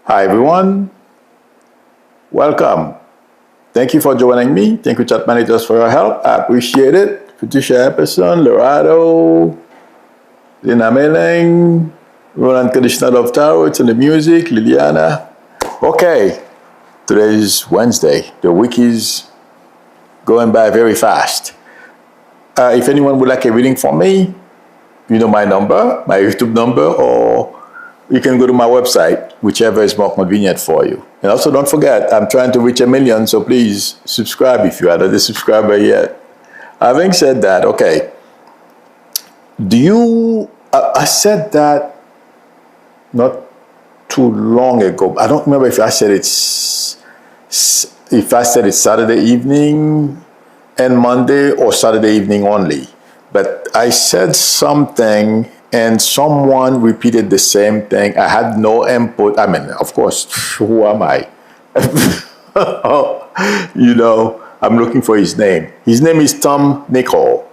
Hi everyone, welcome. Thank you for joining me. Thank you, chat managers, for your help. I appreciate it. Patricia Epstein, Lorado, Lina Meling, Roland Kadishna of Taro, it's in the music, Liliana. Okay, today is Wednesday. The week is going by very fast. If anyone would like a reading from me, you know my number, my YouTube number, or you can go to my website, whichever is more convenient for you. And also don't forget, I'm trying to reach 1 million, so please subscribe if you are not a subscriber yet. Having said that, okay, I said that not too long ago. I don't remember if I said it Saturday evening and Monday or Saturday evening only. But I said something and someone repeated the same thing. I had no input. I mean, of course, who am I? I'm looking for his name. His name is Tom Nicol.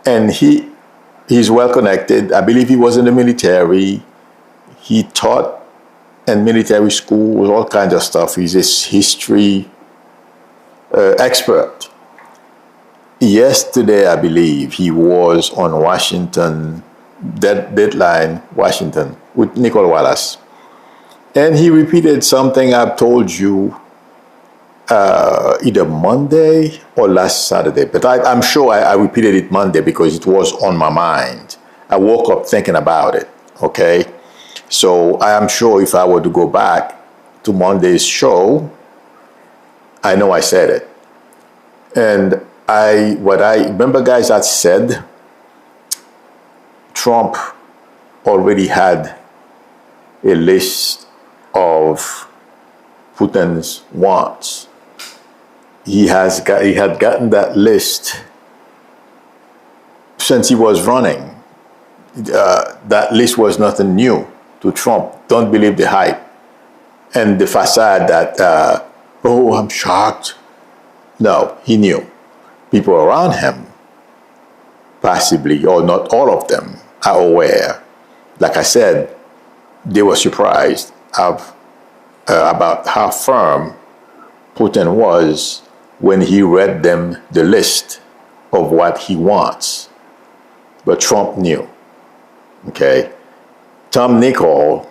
And he's well connected. I believe he was in the military. He taught in military school, all kinds of stuff. He's a history expert. Yesterday, I believe, he was on Washington, Deadline, Washington, with Nicole Wallace. And he repeated something I've told you either Monday or last Saturday. But I'm sure I repeated it Monday because it was on my mind. I woke up thinking about it, okay? So I am sure if I were to go back to Monday's show, I know I said it. And what I remember, guys, I said Trump already had a list of Putin's wants. He had gotten that list since he was running. That list was nothing new to Trump. Don't believe the hype and the facade that, I'm shocked. No, he knew. People around him, possibly, or not all of them, are aware. Like I said, they were surprised about how firm Putin was when he read them the list of what he wants. But Trump knew. Okay? Tom Nicol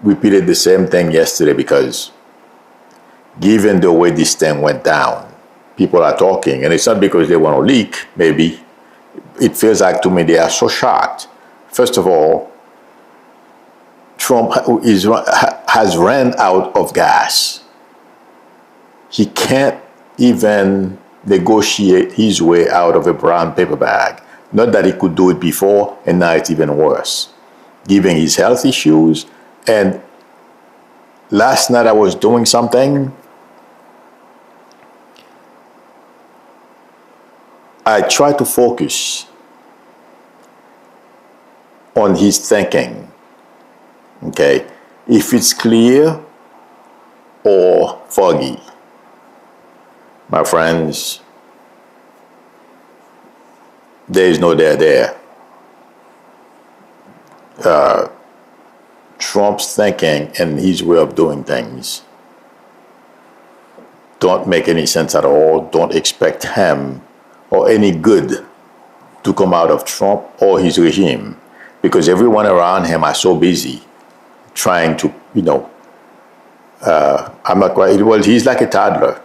repeated the same thing yesterday because given the way this thing went down, people are talking, and it's not because they want to leak, maybe. It feels like to me they are so shocked. First of all, Trump has ran out of gas. He can't even negotiate his way out of a brown paper bag. Not that he could do it before, and now it's even worse. Given his health issues, and last night I was doing something. I try to focus on his thinking, okay? If it's clear or foggy, my friends, there is no there. Trump's thinking and his way of doing things don't make any sense at all. Don't expect him or any good to come out of Trump or his regime, because everyone around him are so busy trying to, I'm not quite, well, he's like a toddler.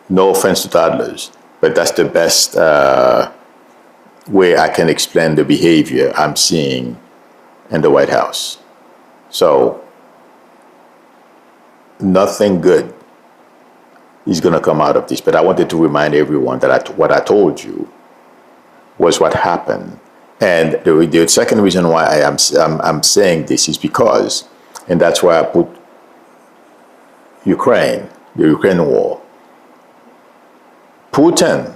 No offense to toddlers, but that's the best way I can explain the behavior I'm seeing in the White House. So, nothing good is going to come out of this. But I wanted to remind everyone that what I told you was what happened. And the second reason why I'm saying this is because, and that's why I put the Ukraine war. Putin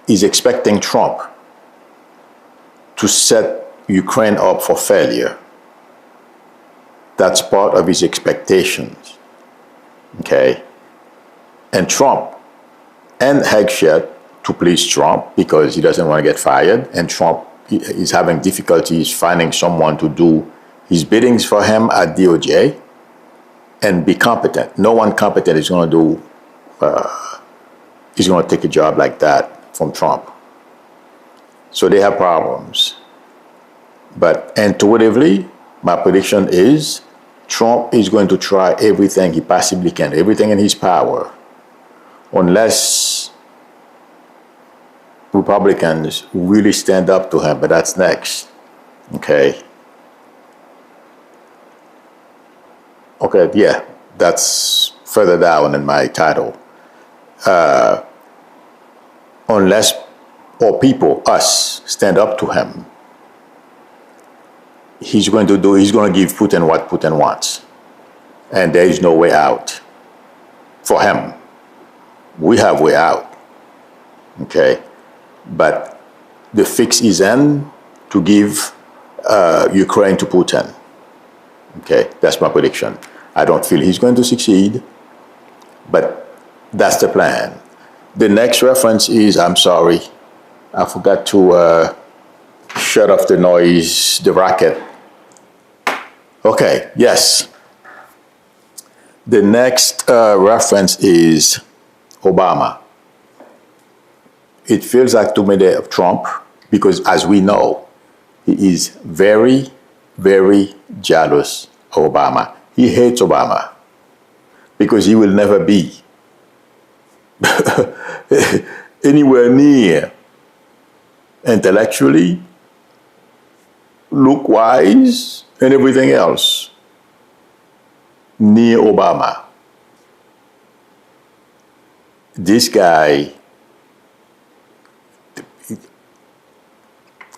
is expecting Trump to set Ukraine up for failure. That's part of his expectations. Okay? And Trump and Hegseth to please Trump because he doesn't want to get fired, and Trump is having difficulties finding someone to do his biddings for him at DOJ. and be competent. No one competent is going to do, is going to take a job like that from Trump. So they have problems. But intuitively, my prediction is Trump is going to try everything he possibly can, everything in his power, unless Republicans really stand up to him, but that's next. Okay. Okay, yeah, that's further down in my title. Unless, or people, us, stand up to him, he's going to give Putin what Putin wants. And there is no way out for him. We have way out. Okay. But the fix is in to give Ukraine to Putin. Okay, that's my prediction. I don't feel he's going to succeed, but that's the plan. The next reference is, I'm sorry, I forgot to shut off the noise, the racket. Okay, yes. The next reference is Obama. It feels like to me that Trump, because as we know, he is very, very jealous of Obama. He hates Obama because he will never be anywhere near intellectually, look-wise, and everything else near Obama. This guy,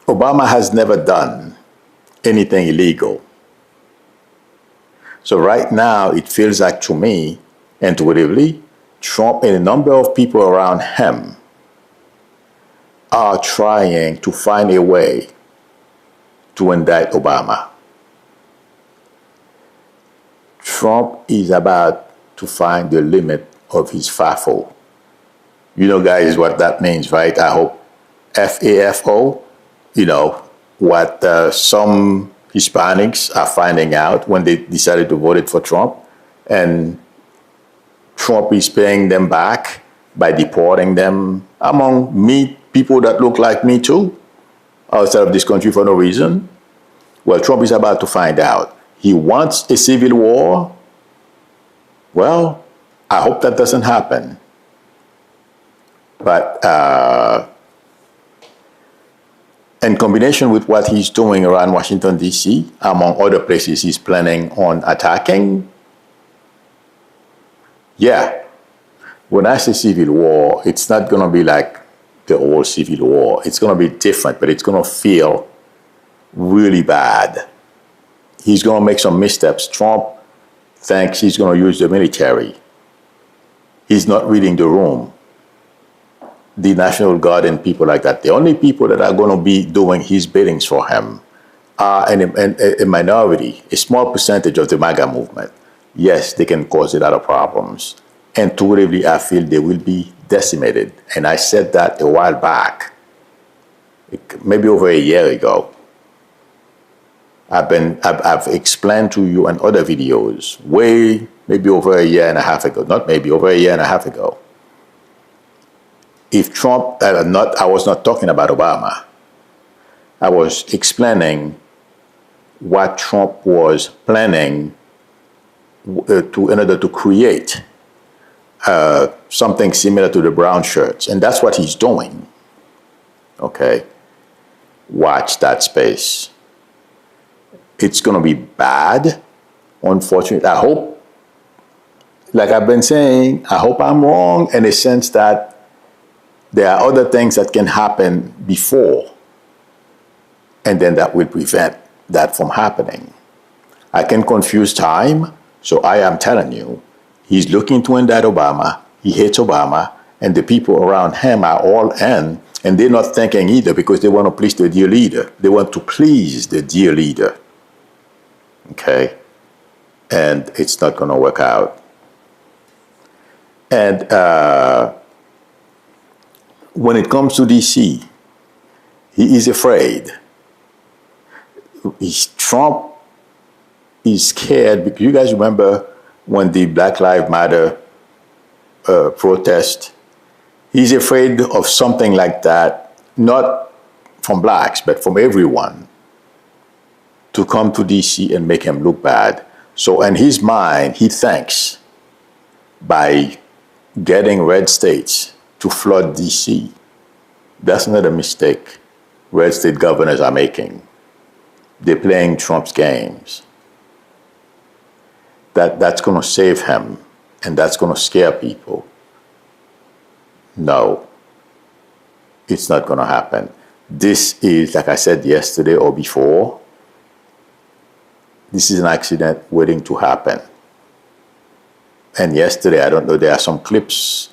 Obama has never done anything illegal. So right now, it feels like to me, intuitively, Trump and a number of people around him are trying to find a way to indict Obama. Trump is about to find the limit of his FAFO. You know, guys, what that means, right? I hope FAFO, you know, what some Hispanics are finding out when they decided to vote for Trump. And Trump is paying them back by deporting them, among people that look like me too, outside of this country for no reason. Well, Trump is about to find out. He wants a civil war. Well, I hope that doesn't happen. But in combination with what he's doing around Washington, D.C., among other places he's planning on attacking, yeah, when I say civil war, it's not going to be like the old civil war. It's going to be different, but it's going to feel really bad. He's going to make some missteps. Trump thinks he's going to use the military. He's not reading the room. The National Guard and people like that. The only people that are going to be doing his biddings for him are a minority, a small percentage of the MAGA movement. Yes, they can cause a lot of problems. Intuitively, I feel they will be decimated. And I said that a while back, maybe over a year ago. I've explained to you in other videos, maybe over a year and a half ago, not maybe, over a year and a half ago. If Trump, I was not talking about Obama. I was explaining what Trump was planning in order to create something similar to the brown shirts. And that's what he's doing. Okay? Watch that space. It's going to be bad, unfortunately. I hope, like I've been saying, I hope I'm wrong in the sense that there are other things that can happen before, and then that will prevent that from happening. I can confuse time, so I am telling you, he's looking to indict Obama, he hates Obama, and the people around him are all in, and they're not thinking either because they want to please the dear leader. They want to please the dear leader. Okay? And it's not going to work out. And when it comes to D.C., he is afraid. Trump is scared because you guys remember when the Black Lives Matter protest. He's afraid of something like that, not from blacks, but from everyone, to come to DC and make him look bad. So in his mind, he thinks by getting red states to flood DC, that's not a mistake red state governors are making. They're playing Trump's games. That's going to save him, and that's going to scare people. No, it's not going to happen. This is, like I said yesterday or before, this is an accident waiting to happen. And yesterday, I don't know, there are some clips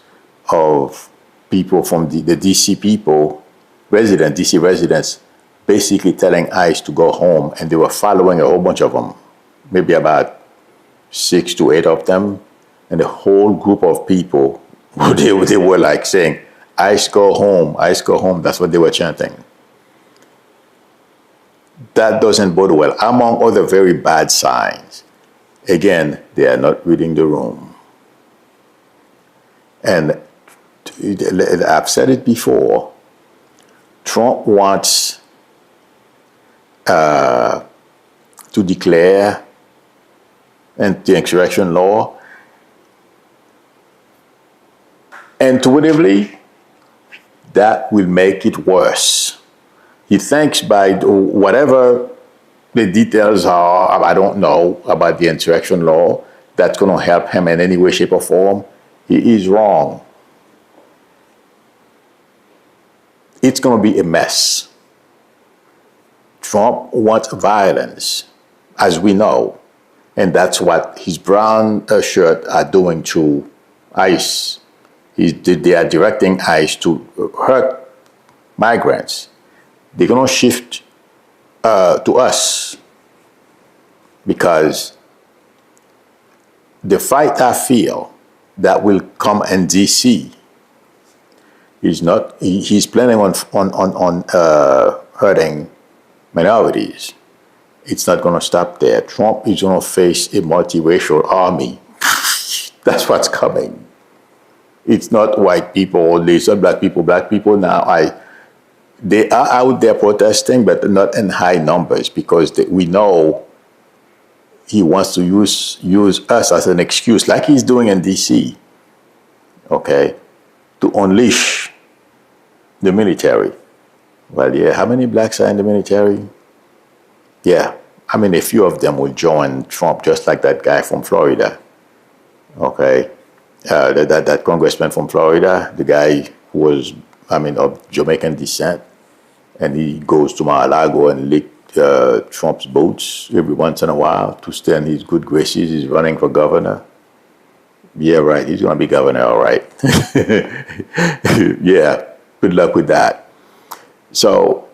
of people from the DC people, DC residents, basically telling ICE to go home, and they were following a whole bunch of them, maybe about 6 to 8 of them, and a whole group of people, they were like saying, ICE go home, ICE go home. That's what they were chanting. That doesn't bode well, among other very bad signs. Again, they are not reading the room. And I've said it before, Trump wants to declare anti-insurrection law. Intuitively, that will make it worse. He thinks by whatever the details are, I don't know, about the insurrection law, that's going to help him in any way, shape, or form. He is wrong. It's going to be a mess. Trump wants violence, as we know, and that's what his brown shirt are doing to ICE. They are directing ICE to hurt migrants. They're going to shift to us, because the fight I feel that will come in DC is not. He's planning on hurting minorities. It's not going to stop there. Trump is going to face a multiracial army. That's what's coming. It's not white people, it's not black people now. They are out there protesting, but not in high numbers, because we know he wants to use us as an excuse, like he's doing in DC, okay, to unleash the military. Well, yeah, how many blacks are in the military? Yeah, I mean, a few of them will join Trump, just like that guy from Florida, okay? That congressman from Florida, the guy who was, of Jamaican descent, and he goes to Mar-a-Lago and lick Trump's boots every once in a while to stay in his good graces. He's running for governor. Yeah, right, he's going to be governor, all right. Yeah, good luck with that. So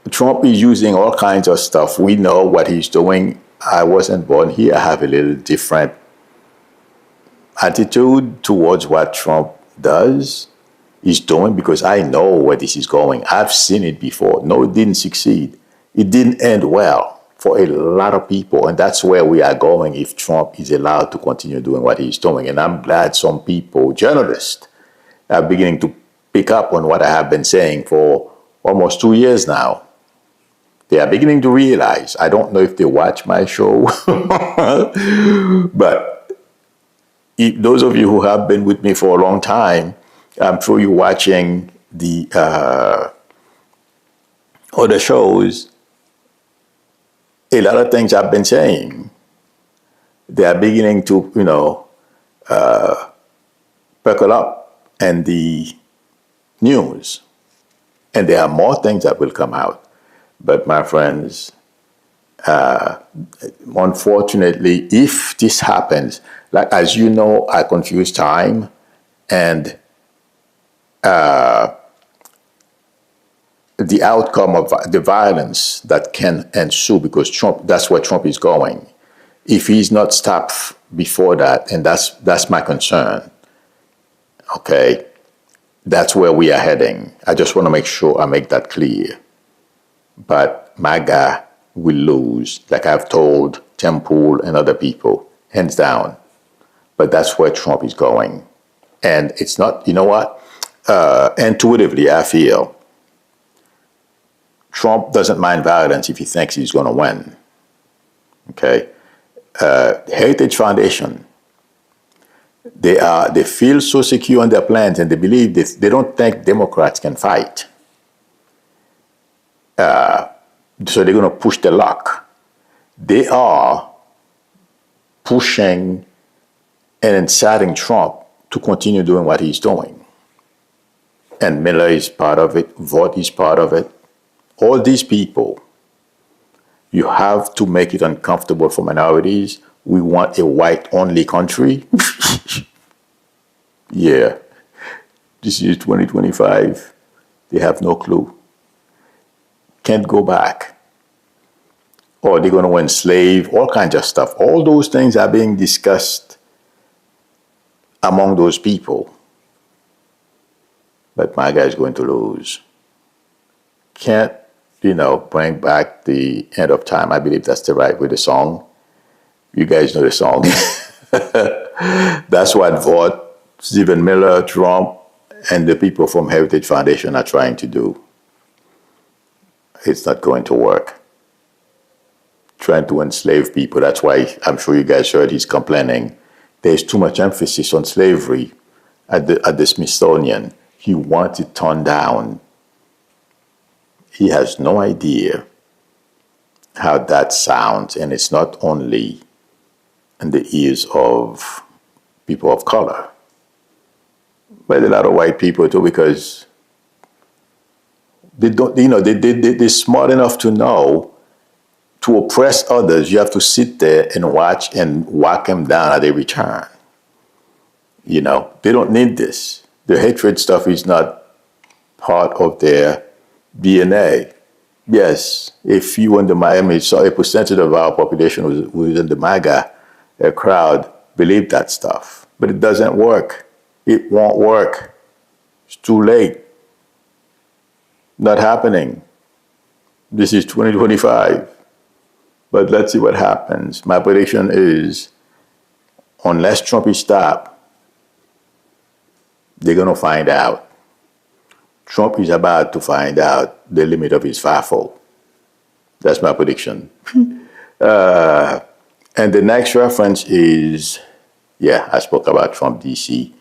Trump is using all kinds of stuff. We know what he's doing. I wasn't born here. I have a little different attitude towards what Trump is doing, because I know where this is going. I've seen it before. No, it didn't succeed. It didn't end well for a lot of people, and that's where we are going if Trump is allowed to continue doing what he's doing. And I'm glad some people, journalists, are beginning to pick up on what I have been saying for almost 2 years now. They are beginning to realize. I don't know if they watch my show, but those of you who have been with me for a long time, I'm sure you're watching the other shows. A lot of things I've been saying, they are beginning to, percolate up in the news. And there are more things that will come out. But my friends, unfortunately, if this happens, like, as you know, I confuse time and the outcome of the violence that can ensue, because that's where Trump is going. If he's not stopped before that, and that's my concern, okay, that's where we are heading. I just want to make sure I make that clear. But MAGA will lose, like I've told Tim Pool and other people, hands down. But that's where Trump is going. And it's not, you know what? Intuitively, I feel Trump doesn't mind violence if he thinks he's going to win. Okay? Heritage Foundation, they feel so secure in their plans, and they believe this, they don't think Democrats can fight. So they're going to push the luck. They are pushing and inciting Trump to continue doing what he's doing. And Miller is part of it. Vought is part of it. All these people, you have to make it uncomfortable for minorities. We want a white-only country. Yeah. This is 2025. They have no clue. Can't go back. Or they're going to enslave, all kinds of stuff. All those things are being discussed among those people. But my guy's going to lose. Can't, bring back the end of time. I believe that's the right way, the song. You guys know the song. That's what Vought, Stephen Miller, Trump, and the people from Heritage Foundation are trying to do. It's not going to work. Trying to enslave people. That's why I'm sure you guys heard he's complaining. There's too much emphasis on slavery at the Smithsonian. He wants it torn down. He has no idea how that sounds, and it's not only in the ears of people of color, but a lot of white people too, because they don't, they're smart enough to know to oppress others, you have to sit there and watch and whack them down at every turn. They don't need this. The hatred stuff is not part of their DNA. Yes, if you in the Miami, so a percentage of our population was in the MAGA crowd, believe that stuff. But it doesn't work. It won't work. It's too late. Not happening. This is 2025. But let's see what happens. My prediction is, unless Trump is stopped, they're going to find out. Trump is about to find out the limit of his fivefold. That's my prediction. And the next reference is, I spoke about Trump, DC.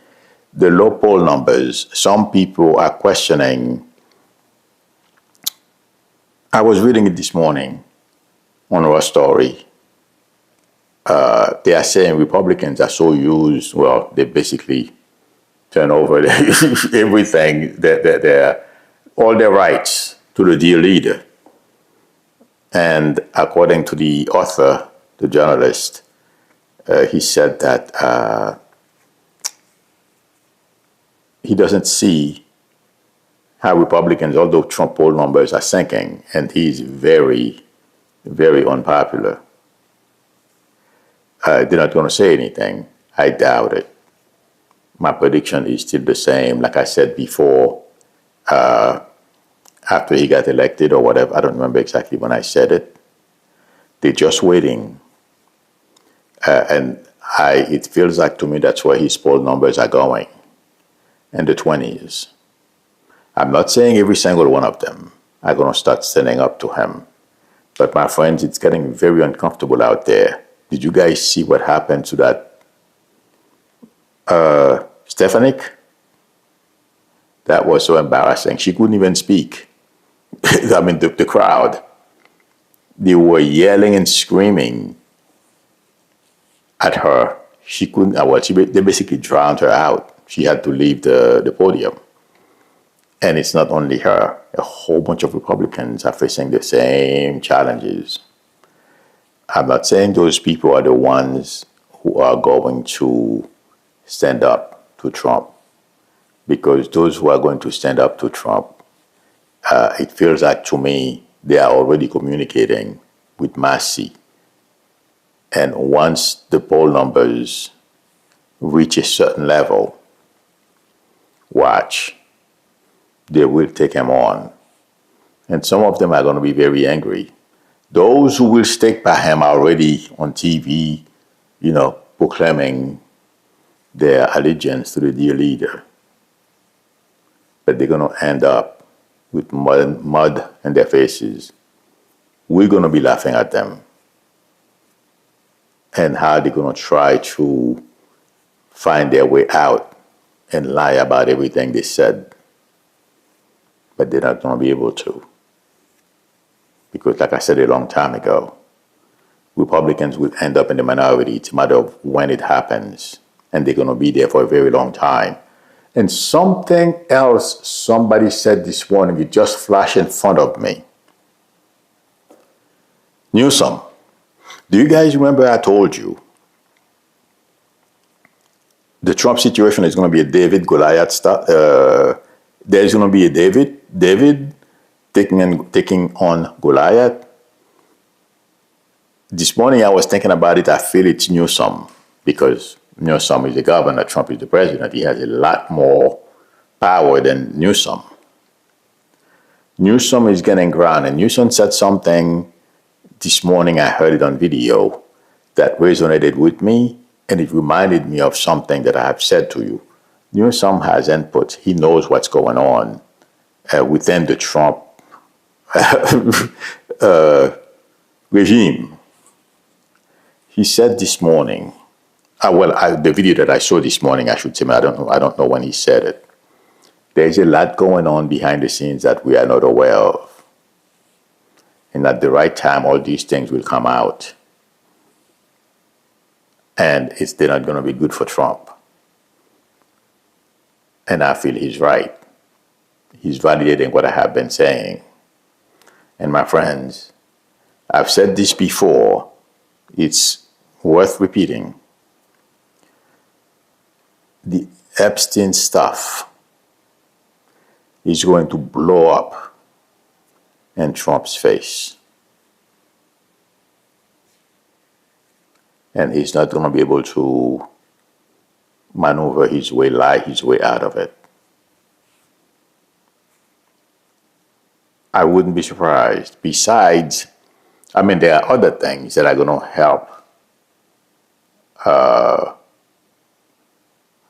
The low poll numbers. Some people are questioning. I was reading it this morning on our story. They are saying Republicans are so used, well, they basically turn over everything, all their rights to the dear leader. And according to the author, the journalist, he said that he doesn't see how Republicans, although Trump poll numbers are sinking, and he's very, very unpopular. They're not going to say anything. I doubt it. My prediction is still the same. Like I said before, after he got elected or whatever, I don't remember exactly when I said it. They're just waiting. And it feels like to me that's where his poll numbers are going, in the 20s. I'm not saying every single one of them are going to start standing up to him. But my friends, it's getting very uncomfortable out there. Did you guys see what happened to that Stefanik? That was so embarrassing. She couldn't even speak. I mean, the crowd, they were yelling and screaming at her. She couldn't, they basically drowned her out. She had to leave the podium. And it's not only her. A whole bunch of Republicans are facing the same challenges. I'm not saying those people are the ones who are going to stand up to Trump, because those who are going to stand up to Trump, it feels like to me they are already communicating with Massey. And once the poll numbers reach a certain level, watch, they will take him on. And some of them are going to be very angry. Those who will stick by him are already on TV, proclaiming their allegiance to the dear leader. But they're going to end up with mud in their faces. We're going to be laughing at them. And how they're going to try to find their way out and lie about everything they said. But they're not going to be able to. Because like I said a long time ago, Republicans will end up in the minority. It's a matter of when it happens. And they're going to be there for a very long time. And something else somebody said this morning, it just flashed in front of me. Newsom, do you guys remember I told you the Trump situation is going to be a David Goliath stuff? There's going to be a David taking on Goliath. This morning I was thinking about it. I feel it's Newsom because Newsom is the governor, Trump is the president. He has a lot more power than Newsom. Newsom is getting ground, and Newsom said something this morning, I heard it on video, that resonated with me, and it reminded me of something that I have said to you. Newsom has input. He knows what's going on within the Trump regime. He said this morning, the video that I saw this morning, I should say, I don't know when he said it. There's a lot going on behind the scenes that we are not aware of. And at the right time, all these things will come out. And they're not going to be good for Trump. And I feel he's right. He's validating what I have been saying. And my friends, I've said this before. It's worth repeating. The Epstein stuff is going to blow up in Trump's face. And he's not going to be able to maneuver his way, lie his way out of it. I wouldn't be surprised. Besides, there are other things that are going to help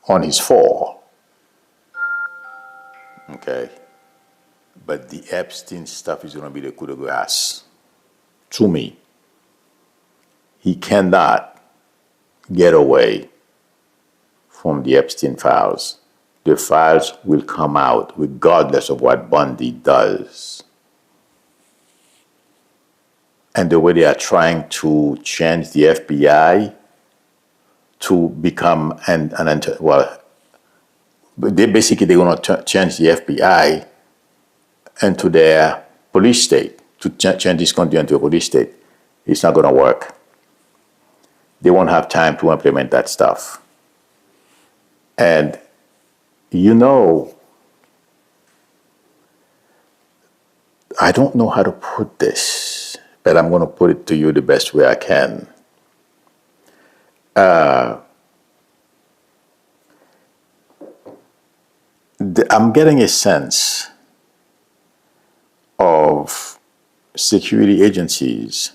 on his fall. Okay? But the Epstein stuff is going to be the coup de grace. To me. He cannot get away from the Epstein files. The files will come out regardless of what Bundy does. And the way they are trying to change the FBI to become they're going to change the FBI into their police state, to change this country into a police state. It's not going to work. They won't have time to implement that stuff. And I don't know how to put this, but I'm going to put it to you the best way I can. I'm getting a sense of security agencies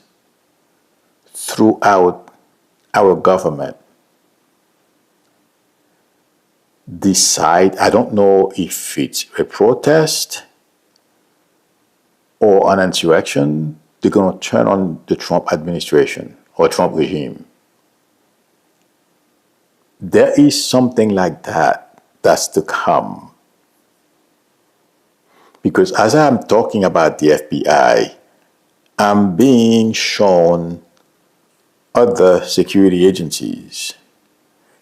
throughout our government decide, I don't know if it's a protest or an insurrection, they're going to turn on the Trump administration or Trump regime. There is something like that's to come. Because as I'm talking about the FBI, I'm being shown other security agencies.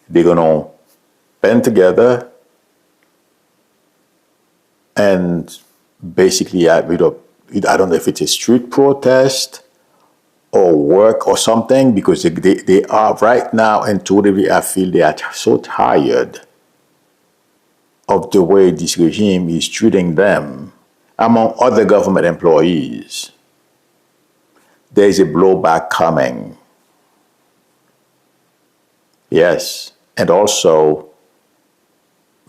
They're going to band together and basically, I don't know if it's a street protest or work or something, because they are right now, and totally I feel they are so tired of the way this regime is treating them among other government employees. There is a blowback coming. Yes, and also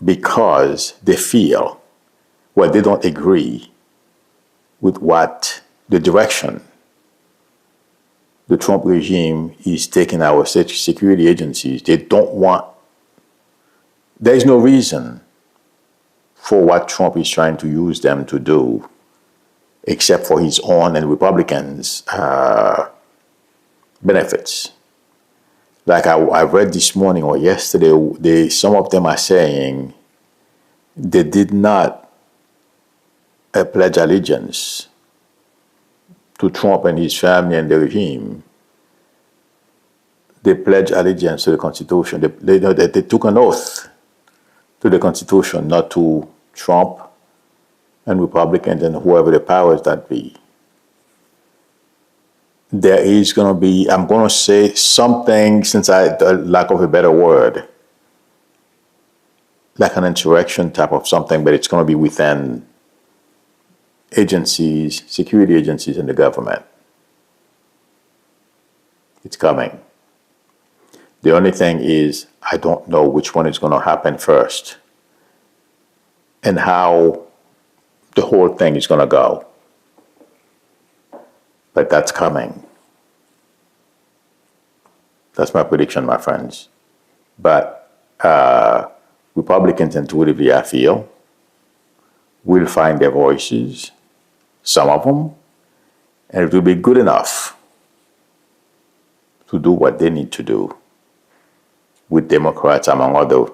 because they feel, they don't agree with what the direction the Trump regime is taking our security agencies. They don't want, there is no reason for what Trump is trying to use them to do, except for his own and Republicans' benefits. Like I read this morning or yesterday, some of them are saying they did not pledge allegiance to Trump and his family and the regime. They pledged allegiance to the Constitution. They took an oath to the Constitution, not to Trump and Republicans and whoever the powers that be. There is going to be, I'm going to say something, since lack of a better word, like an insurrection type of something, but it's going to be within agencies, security agencies in the government. It's coming. The only thing is, I don't know which one is going to happen first and how the whole thing is going to go. But that's coming. That's my prediction, my friends. But Republicans intuitively, I feel, will find their voices, some of them, and it will be good enough to do what they need to do with Democrats, among other,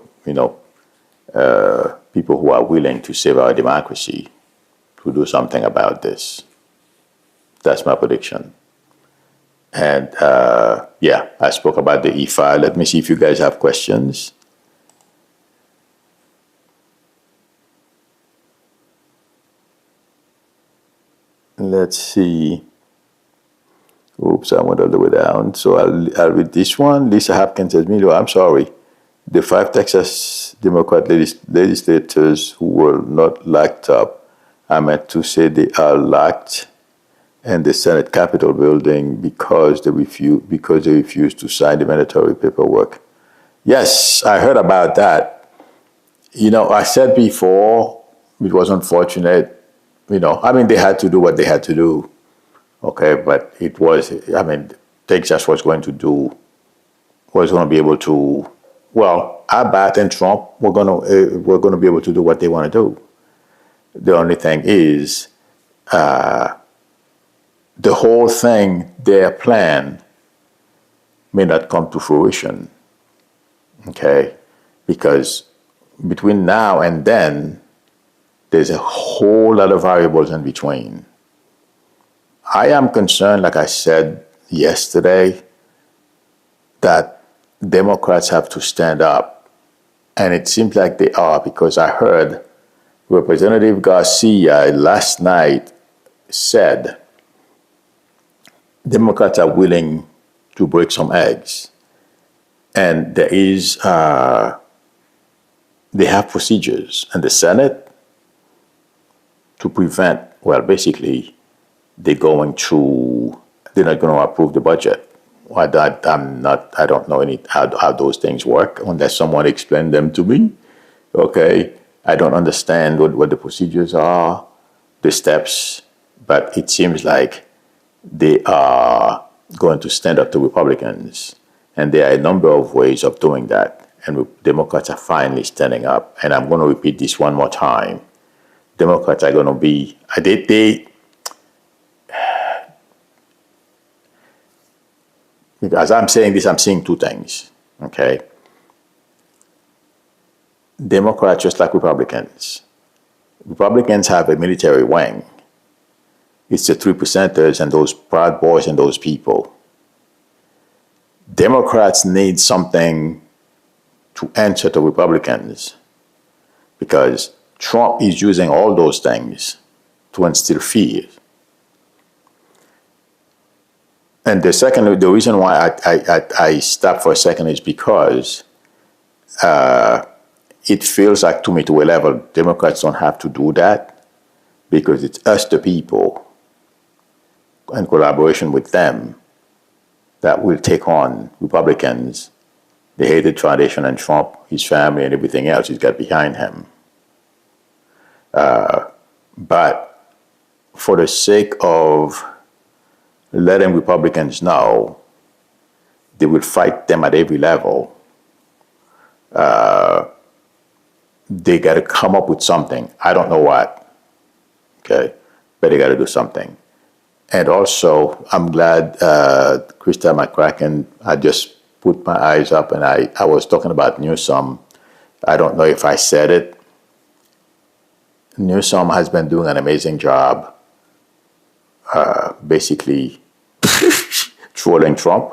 people who are willing to save our democracy, to do something about this. That's my prediction. And I spoke about the E-file. Let me see if you guys have questions. Let's see. Oops, I went all the way down. So I'll read this one. Lisa Hopkins says, Milo, I'm sorry. The 5 Texas Democrat legislators who were not locked up, I meant to say they are locked in the Senate Capitol building because they refused to sign the mandatory paperwork. Yes, I heard about that. I said before, it was unfortunate. They had to do what they had to do. Okay, but Texas was going to be able to, Abbott and Trump were going to be able to do what they want to do. The only thing is, the whole thing, their plan, may not come to fruition. Okay, because between now and then, there's a whole lot of variables in between. I am concerned, like I said yesterday, that Democrats have to stand up. And it seems like they are, because I heard Representative Garcia last night said Democrats are willing to break some eggs. And there is, they have procedures in the Senate to prevent, basically, they're not going to approve the budget. I don't know how those things work unless someone explained them to me. Okay, I don't understand what the procedures are, the steps, but it seems like they are going to stand up to Republicans. And there are a number of ways of doing that. And Democrats are finally standing up. And I'm going to repeat this one more time. Democrats are going to be, as I'm saying this, I'm seeing two things, okay? Democrats, just like Republicans. Republicans have a military wing. It's the 3%ers and those Proud Boys and those people. Democrats need something to answer to Republicans because Trump is using all those things to instill fear. And the reason why I stopped for a second is because it feels like, to me, to a level, Democrats don't have to do that because it's us, the people, in collaboration with them, that will take on Republicans, the Hated Foundation, and Trump, his family, and everything else he's got behind him. But for the sake of letting Republicans know they will fight them at every level. They got to come up with something. I don't know what, okay? But they got to do something. And also, I'm glad Krista McCracken, I just put my eyes up and I was talking about Newsom. I don't know if I said it. Newsom has been doing an amazing job, basically trolling Trump.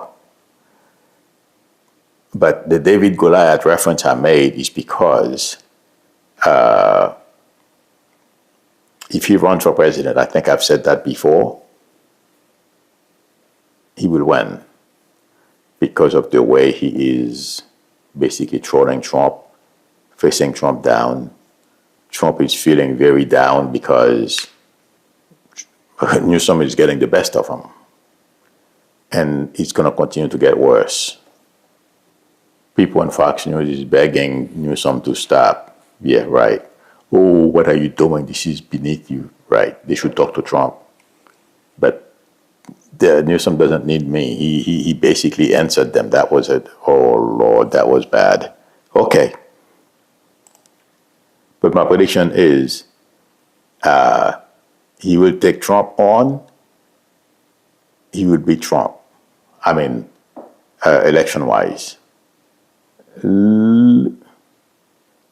But the David Goliath reference I made is because if he runs for president, I think I've said that before, he will win because of the way he is basically trolling Trump, facing Trump down. Trump is feeling very down because Newsom is getting the best of him. And it's going to continue to get worse. People on Fox News is begging Newsom to stop. Yeah, right. Oh, what are you doing? This is beneath you. Right. They should talk to Trump. But Newsom doesn't need me. He basically answered them. That was it. Oh, Lord, that was bad. Okay. But my prediction is he will take Trump on. He will beat Trump. I mean, election-wise.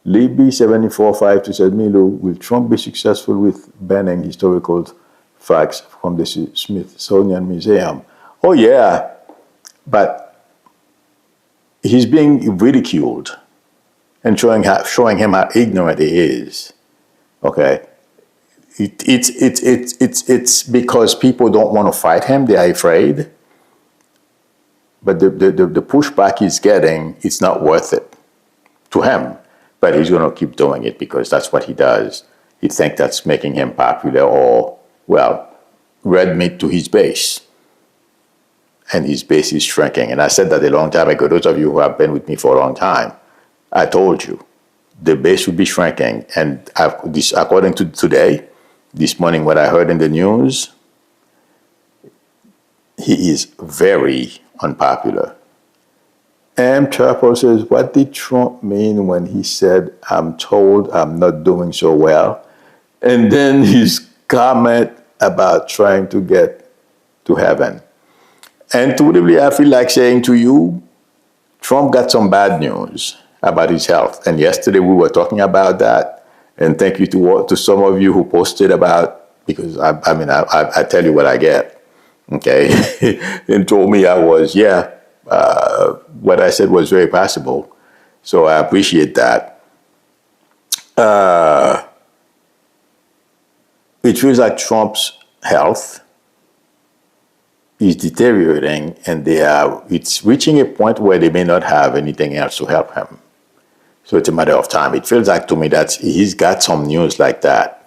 Libby745 said, Milo, will Trump be successful with banning historical facts from the Smithsonian Museum? Oh, yeah. But he's being ridiculed and showing him how ignorant he is. Okay? It's because people don't want to fight him. They are afraid. But the pushback he's getting, it's not worth it to him. But he's going to keep doing it because that's what he does. He thinks that's making him popular or, well, red meat to his base. And his base is shrinking. And I said that a long time ago. Those of you who have been with me for a long time, I told you the base would be shrinking. And according to today, this morning, what I heard in the news, he is very unpopular. M. Chapel says, what did Trump mean when he said, I'm told I'm not doing so well? And then his comment about trying to get to heaven. Intuitively, I feel like saying to you, Trump got some bad news about his health. And yesterday we were talking about that. And thank you to some of you who posted about, because I tell you what I get. Okay? And told me I was, what I said was very possible. So I appreciate that. It feels like Trump's health is deteriorating and it's reaching a point where they may not have anything else to help him. So it's a matter of time. It feels like to me that he's got some news like that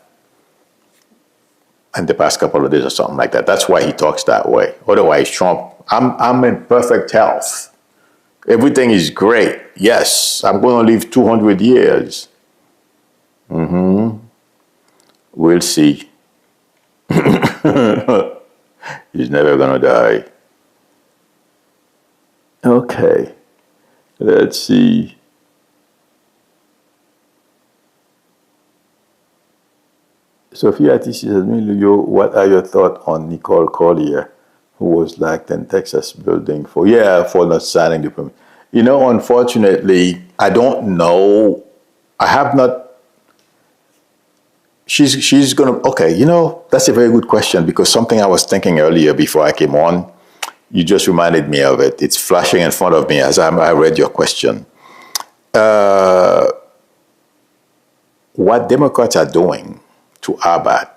in the past couple of days or something like that. That's why he talks that way. Otherwise, Trump, I'm in perfect health. Everything is great. Yes, I'm going to live 200 years. We'll see. He's never going to die. Okay. Let's see. Sophia T. says, what are your thoughts on Nicole Collier, who was locked in Texas building for not signing the permit? Unfortunately, I don't know. I have not. She's going to, okay, that's a very good question because something I was thinking earlier before I came on, you just reminded me of it. It's flashing in front of me as I read your question. What Democrats are doing to Abbott,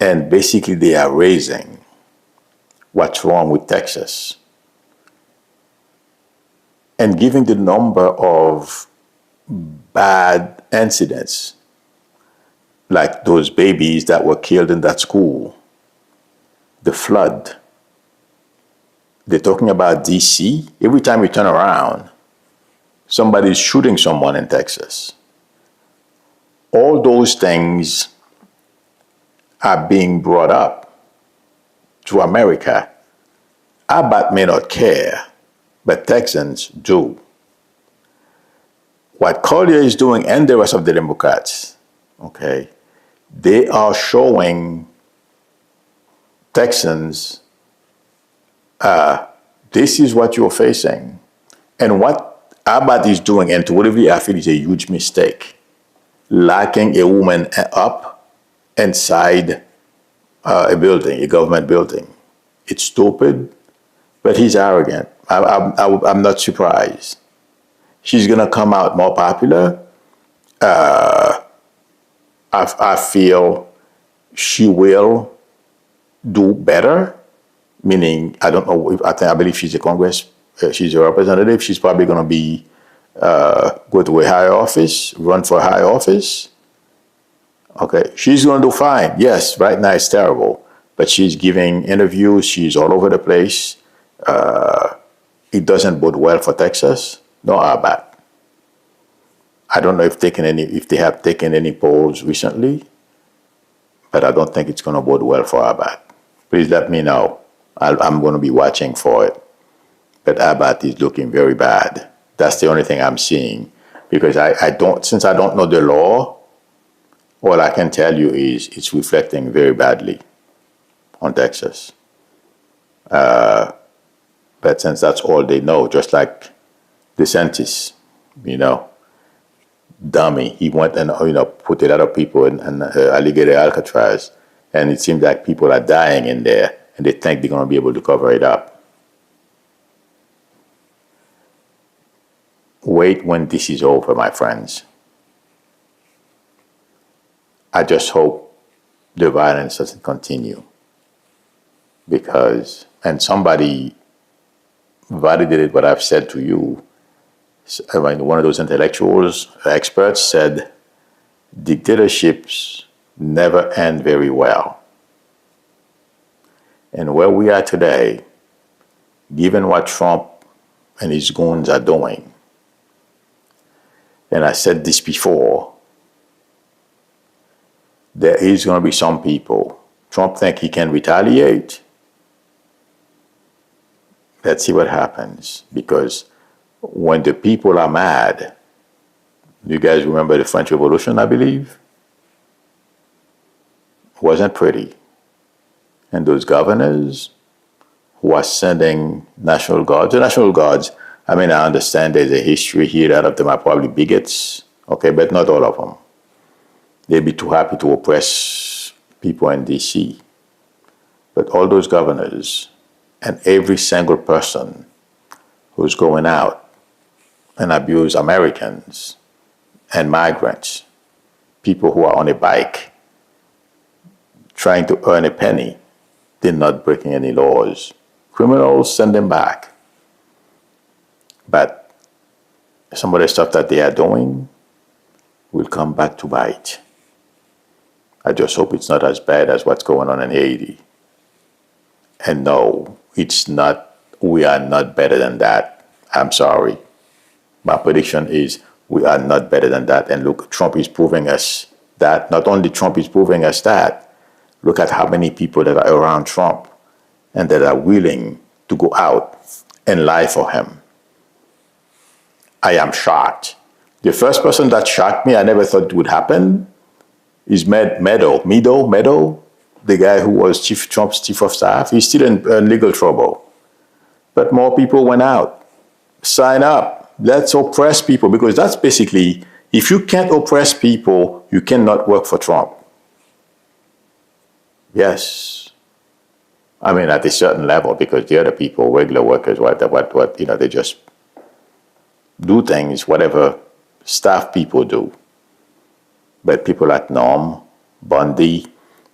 and basically they are raising what's wrong with Texas and giving the number of bad incidents like those babies that were killed in that school, the flood. They're talking about DC. Every time you turn around, somebody's shooting someone in Texas. All those things are being brought up to America, Abbott may not care, but Texans do. What Collier is doing and the rest of the Democrats, okay, they are showing Texans, this is what you're facing. And what Abbott is doing, and totally I feel is a huge mistake, locking a woman up inside a building, a government building. It's stupid, but he's arrogant. I'm not surprised. She's going to come out more popular. I feel she will do better, meaning, I don't know, I believe she's she's a representative. She's probably going to be, go to a higher office, run for a higher office. Okay, she's going to do fine. Yes, right now it's terrible, but she's giving interviews. She's all over the place. It doesn't bode well for Texas. No Abbott. I don't know if they have taken any polls recently, but I don't think it's going to bode well for Abbott. Please let me know. I'm going to be watching for it. But Abbott is looking very bad. That's the only thing I'm seeing, because since I don't know the law, all I can tell you is it's reflecting very badly on Texas. But since that's all they know, just like DeSantis, dummy, he went and put a lot of people in alligator Alcatraz, and it seems like people are dying in there, and they think they're going to be able to cover it up. Wait when this is over, my friends. I just hope the violence doesn't continue, and somebody validated what I've said to you. One of those intellectuals, experts, said dictatorships never end very well. And where we are today, given what Trump and his goons are doing, and I said this before, there is going to be some people. Trump think he can retaliate. Let's see what happens, because when the people are mad, you guys remember the French Revolution, I believe? It wasn't pretty. And those governors who are sending National Guards, I understand there's a history here, that of them are probably bigots, okay, but not all of them. They'd be too happy to oppress people in D.C. But all those governors and every single person who's going out and abuse Americans and migrants, people who are on a bike trying to earn a penny, they're not breaking any laws. Criminals, send them back. But some of the stuff that they are doing will come back to bite. I just hope it's not as bad as what's going on in Haiti. And no, it's not. We are not better than that. I'm sorry. My prediction is we are not better than that. And look, Trump is proving us that. Not only Trump is proving us that, look at how many people that are around Trump and that are willing to go out and lie for him. I am shocked. The first person that shocked me, I never thought it would happen, is Meadow, the guy who was Trump's chief of staff. He's still in legal trouble. But more people went out. Sign up. Let's oppress people, because that's basically, if you can't oppress people, you cannot work for Trump. Yes. At a certain level, because the other people, regular workers, they just do things, whatever staff people do. But people like Norm, Bundy,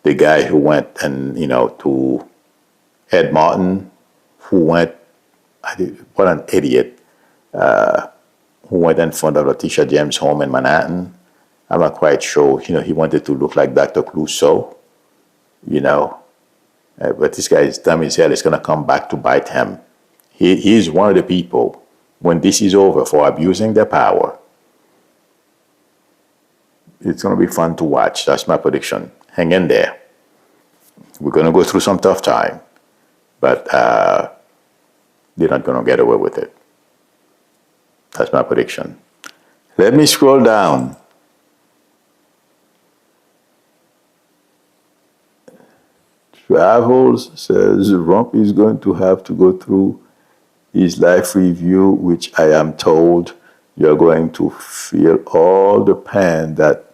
the guy who went and, to Ed Martin, who went, what an idiot, who went in front of Letitia James' home in Manhattan. I'm not quite sure, he wanted to look like Dr. Clouseau, but this guy is dumb as hell. It's going to come back to bite him. He is one of the people, when this is over, for abusing their power. It's going to be fun to watch. That's my prediction. Hang in there. We're going to go through some tough time. but they're not going to get away with it. That's my prediction. Let me scroll down. Travels says Trump is going to have to go through his life review, which I am told you're going to feel all the pain that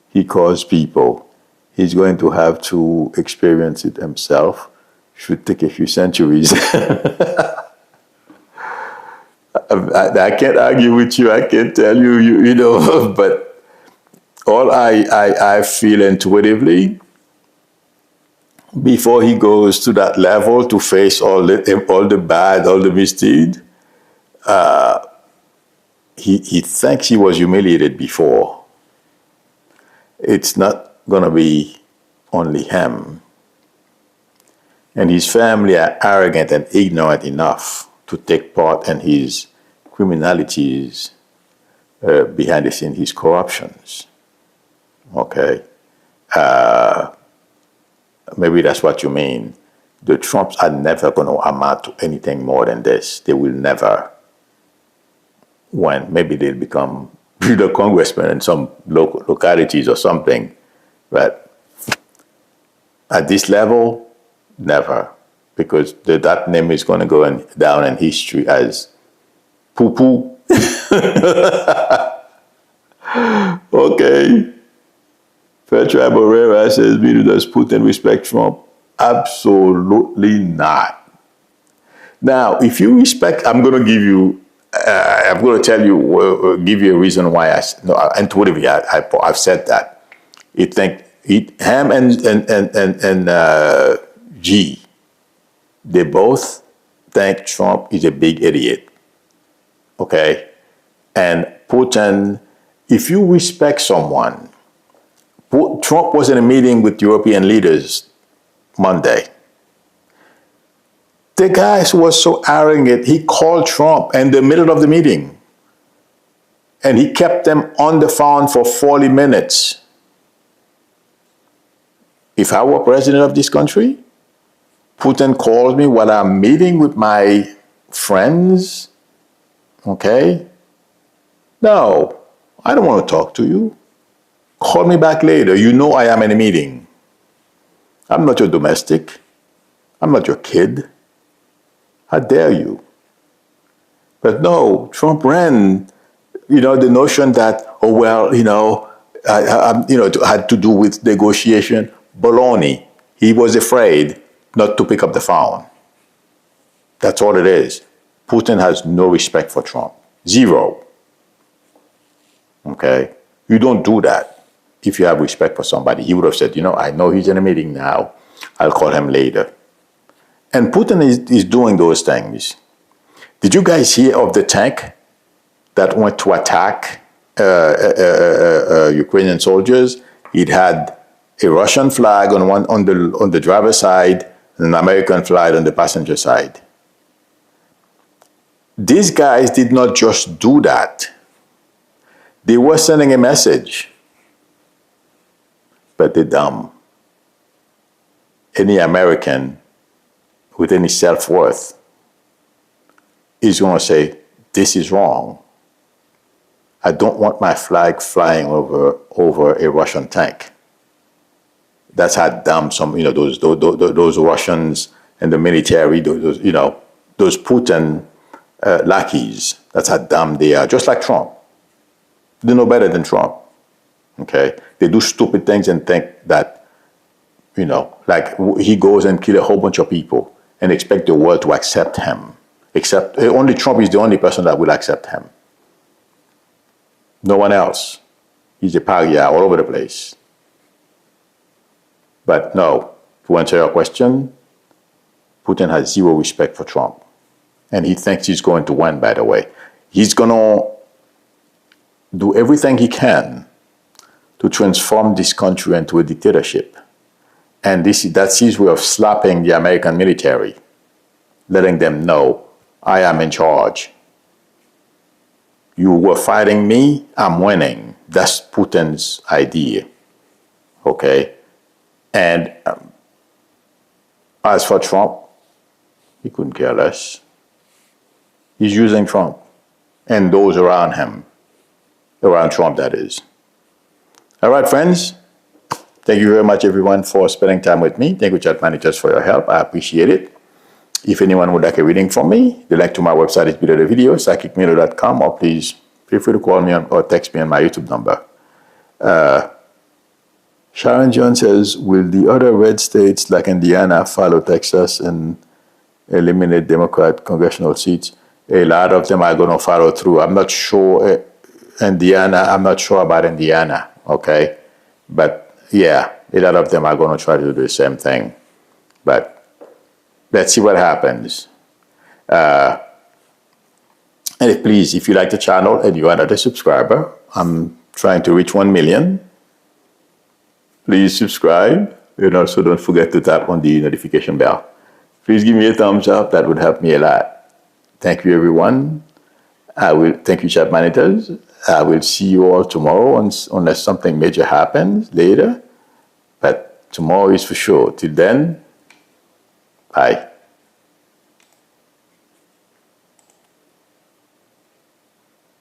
he caused people. He's going to have to experience it himself. Should take a few centuries. I can't argue with you. I can't tell you, you know, but all I feel intuitively, before he goes to that level to face all the bad, all the misdeed, he thinks he was humiliated before. It's not going to be only him. And his family are arrogant and ignorant enough to take part in his criminalities, behind the scene, his corruptions. Okay? Maybe that's what you mean. The Trumps are never going to amount to anything more than this. They will never. When maybe they'll become the congressman in some localities or something. But at this level, never. Because that name is going to go down in history as poo-poo. Okay. Petra Borrera says, does Putin respect Trump? Absolutely not. Now, if you respect, I'm going to give you, I'm going to tell you, give you a reason why intuitively I've said that. Ham and G, they both think Trump is a big idiot. Okay? And Putin, if you respect someone, Trump was in a meeting with European leaders Monday. The guy was so arrogant, he called Trump in the middle of the meeting. And he kept them on the phone for 40 minutes. If I were president of this country, Putin calls me while I'm meeting with my friends. Okay? No, I don't want to talk to you. Call me back later. You know I am in a meeting. I'm not your domestic. I'm not your kid. How dare you? But no, Trump ran, the notion that, oh, well, had to do with negotiation. Baloney. He was afraid not to pick up the phone. That's all it is. Putin has no respect for Trump. Zero. Okay? You don't do that. If you have respect for somebody, he would have said, I know he's in a meeting now. I'll call him later. And Putin is doing those things. Did you guys hear of the tank that went to attack Ukrainian soldiers? It had a Russian flag on the driver's side and an American flag on the passenger side. These guys did not just do that. They were sending a message. But they're dumb. Any American with any self-worth is going to say, this is wrong. I don't want my flag flying over a Russian tank. That's how dumb some, those Russians and the military, those Putin lackeys, that's how dumb they are, just like Trump. They're no better than Trump. Okay? They do stupid things and think that, like he goes and kills a whole bunch of people and expect the world to accept him. Except only Trump is the only person that will accept him. No one else. He's a pariah all over the place. But no, to answer your question, Putin has zero respect for Trump. And he thinks he's going to win, by the way. He's going to do everything he can to transform this country into a dictatorship. And that's his way of slapping the American military, letting them know, I am in charge. You were fighting me, I'm winning. That's Putin's idea. Okay? And as for Trump, He couldn't care less. He's using Trump and those around him, around Trump, that is. All right, friends. Thank you very much, everyone, for spending time with me. Thank you, chat managers, for your help. I appreciate it. If anyone would like a reading from me, the link to my website is below the video, psychicmiller.com, or please feel free to call me or text me on my YouTube number. Sharon John says, will the other red states like Indiana follow Texas and eliminate Democrat congressional seats? A lot of them are going to follow through. I'm not sure I'm not sure about Indiana, okay? But yeah, a lot of them are going to try to do the same thing. But let's see what happens. And please, if you like the channel and you are not a subscriber, I'm trying to reach 1 million. Please subscribe, and also don't forget to tap on the notification bell. Please give me a thumbs up. That would help me a lot. Thank you, everyone. Thank you, chat managers. I will see you all tomorrow unless something major happens later. But tomorrow is for sure. Till then, bye.